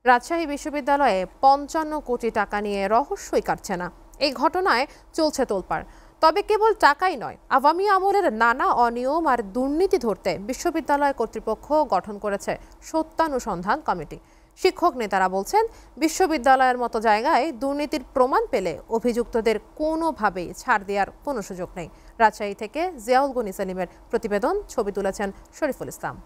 রাজশাহী বিশ্ববিদ্যালয়ে ৫৫ কোটি টাকা নিয়ে রহস্যই কাটছে না। এই ঘটনায় চলছে তোলপাড়। তবে কেবল টাকাই নয়, আওয়ামী আমলের নানা অনিয়ম আর দুর্নীতি ধরতে বিশ্ববিদ্যালয় কর্তৃপক্ষ গঠন করেছে সত্যানুসন্ধান কমিটি। শিক্ষক নেতারা বলছেন, বিশ্ববিদ্যালয়ের মতো জায়গায় দুর্নীতির প্রমাণ পেলে অভিযুক্তদের কোনোভাবেই ছাড় দেওয়ার কোনো সুযোগ নেই। রাজশাহী থেকে জিয়াউল গনি সেলিমের প্রতিবেদন, ছবি তুলেছেন শরীফুল ইসলাম।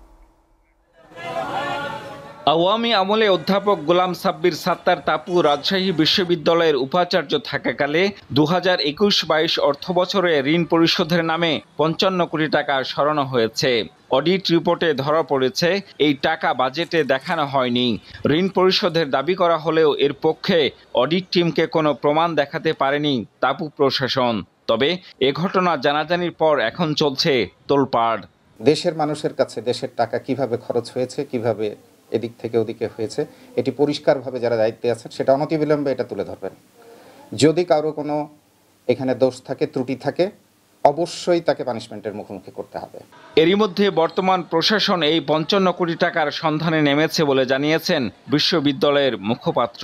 আওয়ামী আমলে অধ্যাপক গোলাম সাব্বির সাত্তার তাপু রাজশাহী বিশ্ববিদ্যালয়ের উপাচার্য থাকাকালে 2021-22 অর্থবছরে ঋণ পরিশোধের নামে 55 কোটি টাকা সরানো হয়েছে। অডিট রিপোর্টে ধরা পড়েছে এই টাকা বাজেটে দেখানো হয়নি। ঋণ পরিশোধের দাবি করা হলেও এর পক্ষে অডিট টিমকে কোনো প্রমাণ দেখাতে পারেনি তাপু প্রশাসন। তবে এ ঘটনা জানাজানির পর এখন চলছে তোলপাড়। দেশের মানুষের কাছে দেশের টাকা কিভাবে খরচ হয়েছে, কিভাবে এদিক থেকে ওদিকে হয়েছে, এটি পরিষ্কারভাবে যারা দায়িত্বে আছেন সেটা অনতিবিলম্বে এটা তুলে ধরবেন। যদি কারো কোনো এখানে দোষ থাকে, ত্রুটি থাকে, অবশ্যই তাকে পানিশমেন্টের মুখোমুখি করতে হবে। এরই মধ্যে বর্তমান প্রশাসন এই 55 কোটি টাকার সন্ধানে নেমেছে বলে জানিয়েছেন বিশ্ববিদ্যালয়ের মুখপাত্র।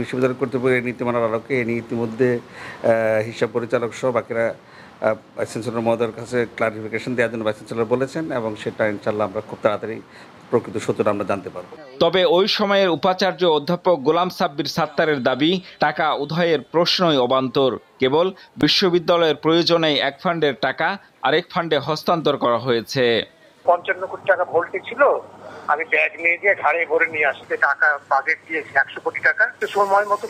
বিশ্ববিদ্যালয় কর্তৃপক্ষের নীতি মানার আলোকে এ নিয়ে ইতিমধ্যে হিসাব পরিচালক সহ বাকিরা ভাইস চ্যান্সেলর মহোদয়ের কাছে ক্লারিফিকেশন দেওয়ার জন্য ভাইস চ্যান্সেলর বলেছেন, এবং সেটা ইনশাল্লাহ আমরা খুব তাড়াতাড়ি প্রকৃত সত্যটা আমরা জানতে পারবো। তবে ওই সময়ের উপাচার্য অধ্যাপক গোলাম সাব্বির সাত্তারের দাবি, টাকা উদয়ের প্রশ্নই অবান্তর। কেবল বিশ্ববিদ্যালয়ের প্রয়োজনেই এক ফান্ডের টাকা আরেক ফান্ডে হস্তান্তর করা হয়েছে। 55 কোটি টাকা ভর্তি ছিল, আমি ব্যাগ নিয়ে গিয়ে ঘাড়ে ভরে নিয়ে আসতে টাকা বাজেট দিয়েছি 100 কোটি টাকা, সময় মতো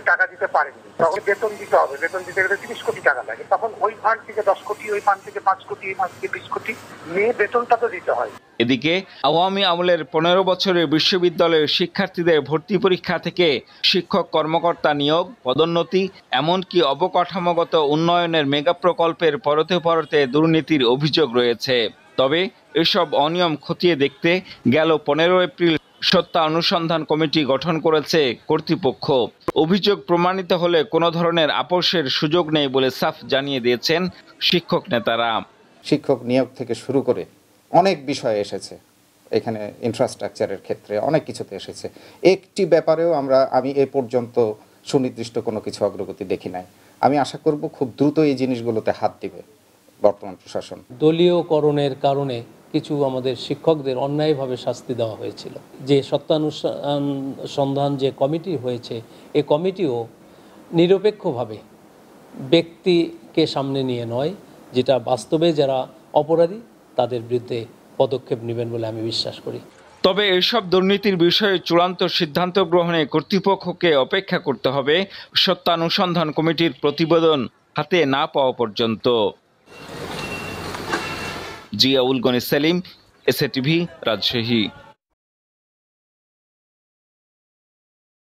টাকা দিতে পারেনি। তখন বেতন দিতে হবে, বেতন দিতে গেলে 30 কোটি টাকা লাগে। তখন ওই ফান্ড থেকে 10 কোটি, ওই ফান্ড থেকে 5 কোটি, এই ফান্ড থেকে 20 কোটি নিয়ে বেতনটা তো দিতে হয়। এদিকে আওয়ামী আমলের 15 বছরের বিশ্ববিদ্যালয়ের শিক্ষার্থীদের ভর্তি পরীক্ষা থেকে শিক্ষক কর্মকর্তা নিয়োগ, পদোন্নতি, এমনকি অবকাঠামোগত উন্নয়নের মেগা প্রকল্পের পরতে পরতে দুর্নীতির অভিযোগ রয়েছে। তবে এসব অনিয়ম খতিয়ে দেখতে গেল 15 এপ্রিল সত্যানুসন্ধান কমিটি গঠন করেছে কর্তৃপক্ষ। অভিযোগ প্রমাণিত হলে কোনো ধরনের আপোষের সুযোগ নেই বলে সাফ জানিয়ে দিয়েছেন শিক্ষক নেতারা। শিক্ষক নিয়োগ থেকে শুরু করে অনেক বিষয় এসেছে, এখানে ইনফ্রাস্ট্রাকচারের ক্ষেত্রে অনেক কিছুতে এসেছে। একটি ব্যাপারেও আমি এ পর্যন্ত সুনির্দিষ্ট কোনো কিছু অগ্রগতি দেখি নাই। আমি আশা করব খুব দ্রুত এই জিনিসগুলোতে হাত দিবে বর্তমান প্রশাসন। দলীয়করণের কারণে কিছু আমাদের শিক্ষকদের অন্যায়ভাবে শাস্তি দেওয়া হয়েছিল। যে সত্যানুসন্ধান যে কমিটি হয়েছে, এই কমিটিও নিরপেক্ষভাবে ব্যক্তিকে সামনে নিয়ে নয়, যেটা বাস্তবে যারা অপরাধী তাদের বিরুদ্ধে পদক্ষেপ নেবেন বলে আমি বিশ্বাস করি। তবে এসব দুর্নীতির বিষয়ে চূড়ান্ত সিদ্ধান্ত গ্রহণে কর্তৃপক্ষকে অপেক্ষা করতে হবে সত্যানুসন্ধান কমিটির প্রতিবেদন হাতে না পাওয়া পর্যন্ত। জিয়াউল গনি সেলিম, এসএটিভি, রাজশাহী।